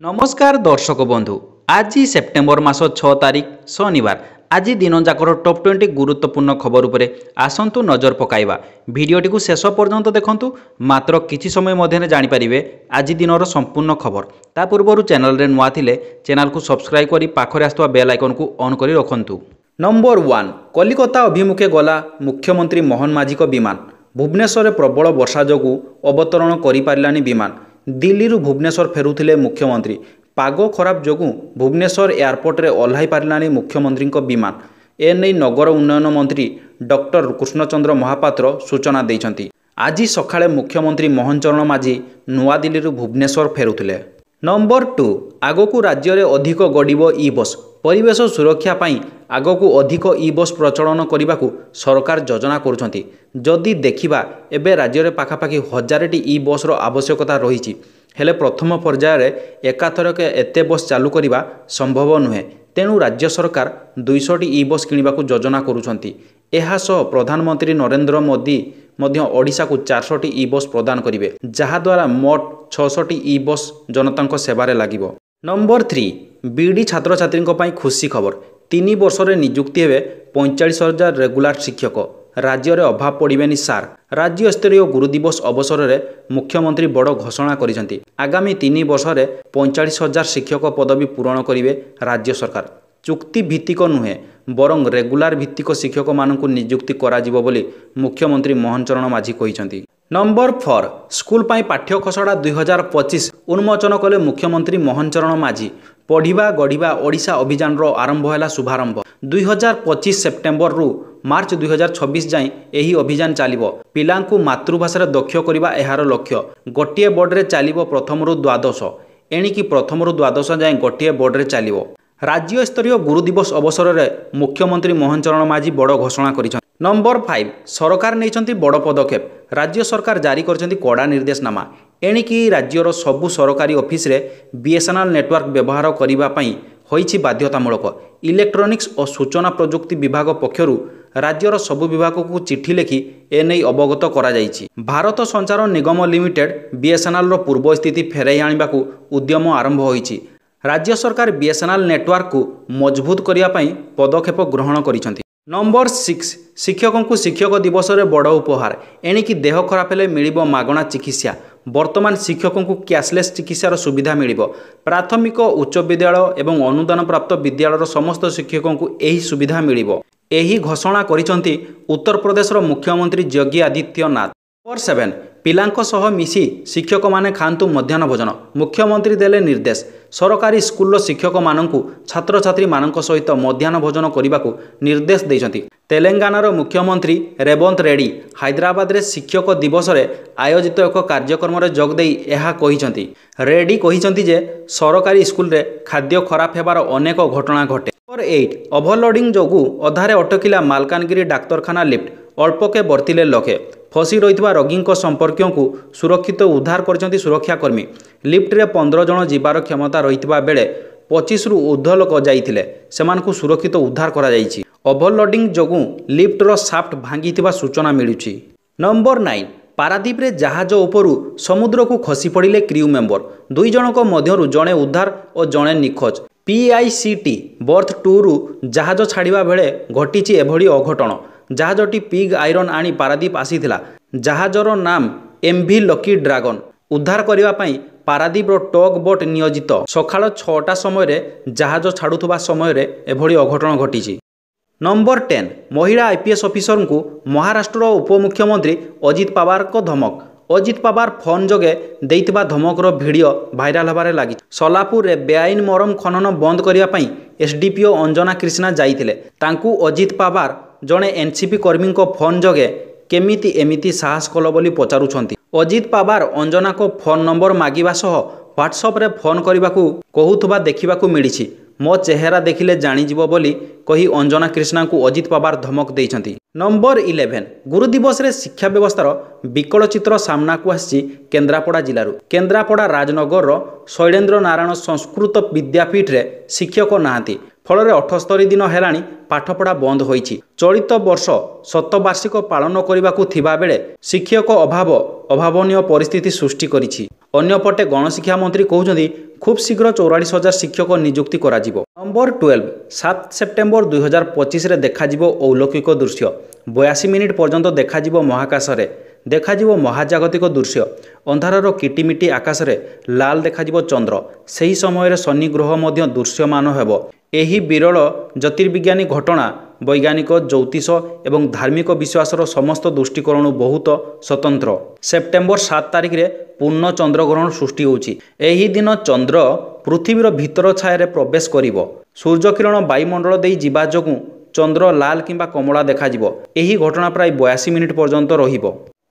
नमस्कार दर्शक बंधु आज सेप्टेम्बर मास 6 तारिख शनिवार आज दिन जाकर टॉप 20 गुरुत्वपूर्ण खबर उपरे आसंतु नजर पकाइबा। भिडियोटी को शेष पर्यंत देखंतु मात्र किछि समय मध्य जानिपारिबे आज दिनर संपूर्ण खबर। ता पूर्व चैनल रे नुआ थिले चैनल को सब्सक्राइब करी पाखरे आस्तुवा बेल आइकन को ऑन करी रखंतु। नंबर 1 कलिकता अभिमुखे गला मुख्यमंत्री मोहन माझी को विमान। भुवनेश्वर में प्रबल वर्षा जोगु अवतरण करि पारिलानी विमान। दिल्ली रु भुवनेश्वर फेरुथिले मुख्यमंत्री। पाग खराब जोगु भुवनेश्वर एयरपोर्ट रे ओह्लाई पारिलानी मुख्यमंत्री को विमान। एने नगर उन्नयन मंत्री डॉक्टर कृष्णचंद्र महापात्र सूचना दैछंती। आज सकाळे मुख्यमंत्री मोहन चरण माझी नुआ दिल्ली रु भुवनेश्वर फेरुथिले। नंबर 2 आगकू राज्य रे अधिक गड़िबो ई बस। परिवेश सुरक्षा पाई आगकू अधिक ई बस प्रचलन करने सरकार योजना करुछंती। जदि देखिबा एबे राज्य रे पाखापाखि 1000टी ई बस रो आवश्यकता रही। हेले प्रथम पर्यायर एकाथरक एते बस चालू करने संभव नुहे। तेणु राज्य सरकार 200टी ई बस किणवाकू योजना करुछंती। एहा सह प्रधानमंत्री नरेंद्र मोदी ओडिशा को 400टी ई बस प्रदान करिवे, जहा द्वारा मोट 600टी ई बस जनता सेवारे लागिबो। नंबर 3 बीडी छात्र छात्री खुशी खबर। 3 वर्ष रे नियुक्ति हेबे 45,000 रेगुलार शिक्षक। राज्य रे अभाव पड़िबेनी सार। राज्य स्तरीय गुरु दिवस अवसर में मुख्यमंत्री बड़ घोषणा करिसेंती। आगामी 3 वर्ष रे 45,000 शिक्षक पदवी पूरण करिवे राज्य सरकार। चुक्ति भित्तिक नुहे बरं रेगुलार भित्तिक शिक्षक मानकु नियुक्ति कराजिबो बोली मुख्यमंत्री मोहन चरण माझी कहिसेंती। नंबर 4 स्कूल पाई पाठ्य खसड़ा 2025 उन्मोचन कले मुख्यमंत्री मोहन चरण माझी। पढ़िबा गढ़िबा ओडिशा अभियान रो आरंभ हैला शुभारंभ। 2025 सेप्टेम्बर रु मार्च 2026 जाए यही अभियान चलिबो। पिलांकु मातृभाषा दक्ष करिबा एहार लक्ष्य। गोटिए बोर्ड रे चलिबो प्रथम रु द्वादश। एणिकी प्रथम रु द्वादश जाए गोटिए बोर्ड रे चलिबो। राज्य स्तरीय गुरु दिवस अवसर में मुख्यमंत्री मोहन चरण माझी बड़ घोषणा करिसेंती। नंबर 5 सरकार नैछंती बड़ पदक्षेप। राज्य सरकार जारी करछंती कड़ा निर्देशनामा। एणिकी राज्यर सबु सरकारी ऑफिस रे बीएसएनएल नेटवर्क व्यवहार करिबा पई होईछि बाध्यतामूलक। इलेक्ट्रोनिक्स और सूचना प्रजुक्ति विभाग पक्षरु राज्यर सबु विभाग को चिठी लिखि एने अवगत करा जाइछि। भारत संचार निगम लिमिटेड बीएसएनएल रो पूर्व स्थिति फेराई आनिबाकू उद्यम आरंभ होईछि। राज्य सरकार बीएसएनएल नेटवर्क को मजबूत करिया पई पदक्षेप ग्रहण करिसेंती। नंबर 6 शिक्षकों को शिक्षक दिवस रे बड़ उपहार। एणिकी देह खराब हेले मिलिबो मागणा चिकित्सा। वर्तमान शिक्षकों को कैशलेस चिकित्सार सुविधा मिलिबो। प्राथमिक उच्च विद्यालय एवं अनुदान प्राप्त विद्यालयर समस्त शिक्षकों को यही सुविधा मिलिबो। एही घोषणा करिसेंती उत्तर प्रदेश रो मुख्यमंत्री योगी आदित्यनाथ। नंबर 7 पिलांक सह मिसी शिक्षक माने खांतु मध्याह्न भोजन। मुख्यमंत्री देले निर्देश। सरकारी स्कूल शिक्षक मानंकु छात्र छात्री मानंक सहित मध्याह्न भोजन करने निर्देश देइछंती। तेलंगानार मुख्यमंत्री रेवंत रेड्डी हैदराबाद रे शिक्षक दिवस रे आयोजित एक कार्यक्रम रे जोग देई एहा कहिछंती। रेड्डी कहिछंती जे सरकारी स्कूल रे खाद्य खराब हेबार अनेक घटना घटे। नंबर 8 ओभरलोडिंग जोगु अधारे अटकिला मालकानगिरी डाक्तरखाना लिफ्ट। अल्पके बर्तिले लखे। फसी रही रोगी संपर्कों को सुरक्षित उद्धार करछंती सुरक्षाकर्मी। लिफ्ट रे 15 जन जीवार क्षमता रही बेले 25 रु ऊर्ध्व लोक जाइथिले सेमानकु सुरक्षित उद्धार करा जाइछि। ओभरलोडिंग जोगु लिफ्ट रो साफ्ट भांगिथिबा सूचना मिलुछि। नंबर 9 पारादीप रे जहाज उपरु समुद्र को खसी पड़िले क्रू मेंबर। 2 जनक मध्यरु जणे उद्धार और जणे निखोज। PICT बर्थ 2 रु जहाज छाड़िबा बेले घटिछि एभଳି अघटन। जहाजटी पिग आयरन आनी पारादीप आसीथिला। जहाजर नाम MV लकी ड्रागन। उद्धार करिबा पई पारादीप रो टग बोट नियोजित। सकाळ 6टा समय रे जहाज छाड़ुथबा समय रे एभଳି अघटन घटिछि। नंबर 10 महिला IPS ऑफिसर को महाराष्ट्र उपमुख्यमंत्री अजित पवार को धमक। अजित पवार फोन जोगे देइथिबा धमकर वीडियो भाइराल होबारे लागि। सोलापुर रे बेआईन मरम खनन बंद करिया पई SDPO अंजना कृष्णा जाइथिले। तांकू अजित पवार जड़े एनसीपी कर्मी को फोन जोगे केमिति एमिति साहस कल बोली पचारुछंती। अजित पवार अंजना को फोन नंबर मागिबा सह व्हाट्सएप रे फोन करबाकू कहूथबा देखिबाकू मिलिछि। मो चेहरा देखिले जानिजिबो बोली कही अंजना कृष्णा को अजित पवार धमक देइछंती। नंबर 11 गुरु दिवस रे शिक्षा व्यवस्थार विकल चित्र सामना को आसी केन्द्रापड़ा जिलूर। केन्द्रापड़ा राजनगर शैलेन्द्र नारायण संस्कृत विद्यापीठ रे शिक्षक नाहांती। फल 78 दिन हेलाणी पाठपढ़ा बंद होईछि। चलित वर्ष शतवार्षिक पालन करने को थिबा बेले शिक्षक अभाव अभावनीय परिस्थिति सृष्टि करिछि। ଅନ୍ୟପଟେ ଗଣଶିକ୍ଷା ମନ୍ତ୍ରୀ କହୁଛନ୍ତି ଖୁବ୍ ଶୀଘ୍ର 44,000 ଶିକ୍ଷକ ନିଯୁକ୍ତି କରାଯିବ। ନମ୍ବର 12 7 ସେପ୍ଟେମ୍ବର 2025ରେ ଦେଖାଯିବ ଅଲୌକିକ ଦୃଶ୍ୟ। 82 ମିନିଟ୍ ପର୍ଯ୍ୟନ୍ତ ଦେଖାଯିବ ମହାକାଶରେ ଦେଖାଯିବ ମହାଜାଗତିକ ଦୃଶ୍ୟ। ଅନ୍ଧାରର କିଟିମିଟି ଆକାଶରେ ଲାଲ ଦେଖାଯିବ ଚନ୍ଦ୍ର। ସେହି ସମୟରେ ଶନି ଗ୍ରହ ମଧ୍ୟ ଦୃଶ୍ୟମାନ ହେବ। ଏହି ବିରଳ ଜ୍ୟୋତିର୍ବିଜ୍ଞାନୀ ଘଟଣା ବୈଜ୍ଞାନିକ, ଜ୍ୟୋତିଷ ଏବଂ ଧାର୍ମିକ ବିଶ୍ୱାସର ସମସ୍ତ ଦୃଷ୍ଟିକୋଣରୁ ବହୁତ ସ୍ୱତନ୍ତ୍ର। ସେପ୍ଟେମ୍ବର 7 ତାରିଖରେ ପୂର୍ଣ୍ଣ ଚନ୍ଦ୍ରଗ୍ରହଣ ସୃଷ୍ଟି ହେଉଛି। ଏହି ଦିନ ଚନ୍ଦ୍ର ପୃଥିବୀର ଭିତର ଛାୟାରେ ପ୍ରବେଶ କରିବ। ସୂର୍ଯ୍ୟକିରଣ ବାୟୁମଣ୍ଡଳ ଦେଇ ଯିବା ଯୋଗୁଁ ଚନ୍ଦ୍ର ଲାଲ କିମ୍ବା କମଳା ଦେଖାଯିବ। ଏହି ଘଟଣା ପ୍ରାୟ 82 ମିନିଟ୍ ପର୍ଯ୍ୟନ୍ତ ରହିବ।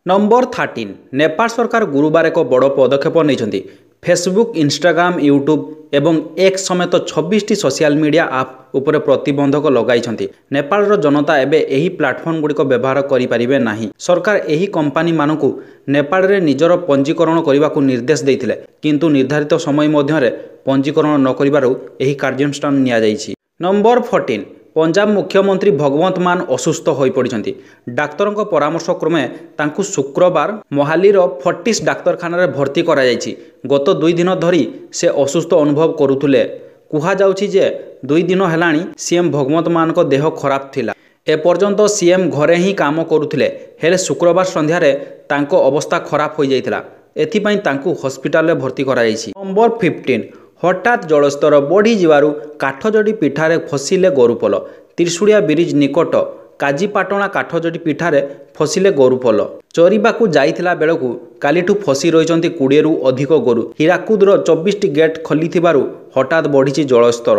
ନମ୍ବର 13 ନେପାଳ ସରକାର ଗୁରୁବାର ଏକ ବଡ଼ ପଦକ୍ଷେପ ନେଇଛନ୍ତି। ଫେସବୁକ୍, ଇନଷ୍ଟାଗ୍ରାମ, ୟୁଟ୍ୟୁବ୍ ଏବଂ ଏକ୍ସ ସମେତ 26ଟି ସୋସିଆଲ ମିଡ଼ିଆ ଆପ୍ ଉପରେ ପ୍ରତିବନ୍ଧକ ଲଗାଇଛନ୍ତି। ନେପାଳର ଜନତା ଏବେ ଏହି ପ୍ଲାଟଫର୍ମଗୁଡ଼ିକ ବ୍ୟବହାର କରିପାରିବେ ନାହିଁ। ସରକାର ଏହି କମ୍ପାନୀମାନଙ୍କୁ ନେପାଳରେ ନିଜର ପଞ୍ଜୀକରଣ କରିବାକୁ ନିର୍ଦ୍ଦେଶ ଦେଇଥିଲେ, କିନ୍ତୁ ନିର୍ଦ୍ଧାରିତ ସମୟ ମଧ୍ୟରେ ପଞ୍ଜୀକରଣ ନ କରିବାରୁ ଏହି କାର୍ଯ୍ୟାନୁଷ୍ଠାନ ନିଆଯାଇଛି। ନମ୍ବର 14 ପଞ୍ଜାବ ମୁଖ୍ୟମନ୍ତ୍ରୀ ଭଗବନ୍ତ ମାନ ଅସୁସ୍ଥ ହୋଇପଡ଼ିଛନ୍ତି। ଡାକ୍ତରଙ୍କ ପରାମର୍ଶ କ୍ରମେ ତାଙ୍କୁ ଶୁକ୍ରବାର ମୋହାଲିର ଫର୍ଟିସ୍ ଡାକ୍ତରଖାନାରେ ଭର୍ତ୍ତି କରାଯାଇଛି। ଗତ 2 ଦିନ ଧରି ସେ ଅସୁସ୍ଥ ଅନୁଭବ କରୁଥିଲେ। କୁହାଯାଉଛି ଯେ 2 ଦିନ ହେଲାଣି ସିଏମ୍ ଭଗବନ୍ତ ମାନଙ୍କ ଦେହ ଖରାପ ଥିଲା। ଏପର୍ଯ୍ୟନ୍ତ ସିଏମ୍ ଘରେ ହିଁ କାମ କରୁଥିଲେ, ହେଲେ ଶୁକ୍ରବାର ସନ୍ଧ୍ୟାରେ ତାଙ୍କ ଅବସ୍ଥା ଖରାପ ହୋଇଯାଇଥିଲା। ଏଥିପାଇଁ ତାଙ୍କୁ ହସ୍ପିଟାଲରେ ଭର୍ତ୍ତି କରାଯାଇଛି। ନମ୍ବର 15 ହଠାତ୍ ଜଳସ୍ତର ବଢ଼ିଯିବାରୁ କାଠଯୋଡ଼ି ପିଠାରେ ଫସିଲେ ଗୋରୁପଲ। ତ୍ରିଶୁଳିଆ ବ୍ରିଜ ନିକଟ କାଜିପାଟଣା କାଠଯୋଡ଼ି ପିଠାରେ ଫସିଲେ ଗୋରୁପଲ। ଚରିବାକୁ ଯାଇଥିଲା ବେଳକୁ କାଲିଠୁ ଫସି ରହିଛନ୍ତି 20ରୁ ଅଧିକ ଗୋରୁ। ହୀରାକୁଦର 24ଟି ଗେଟ୍ ଖୋଲିଥିବାରୁ ହଠାତ୍ ବଢ଼ିଛି ଜଳସ୍ତର।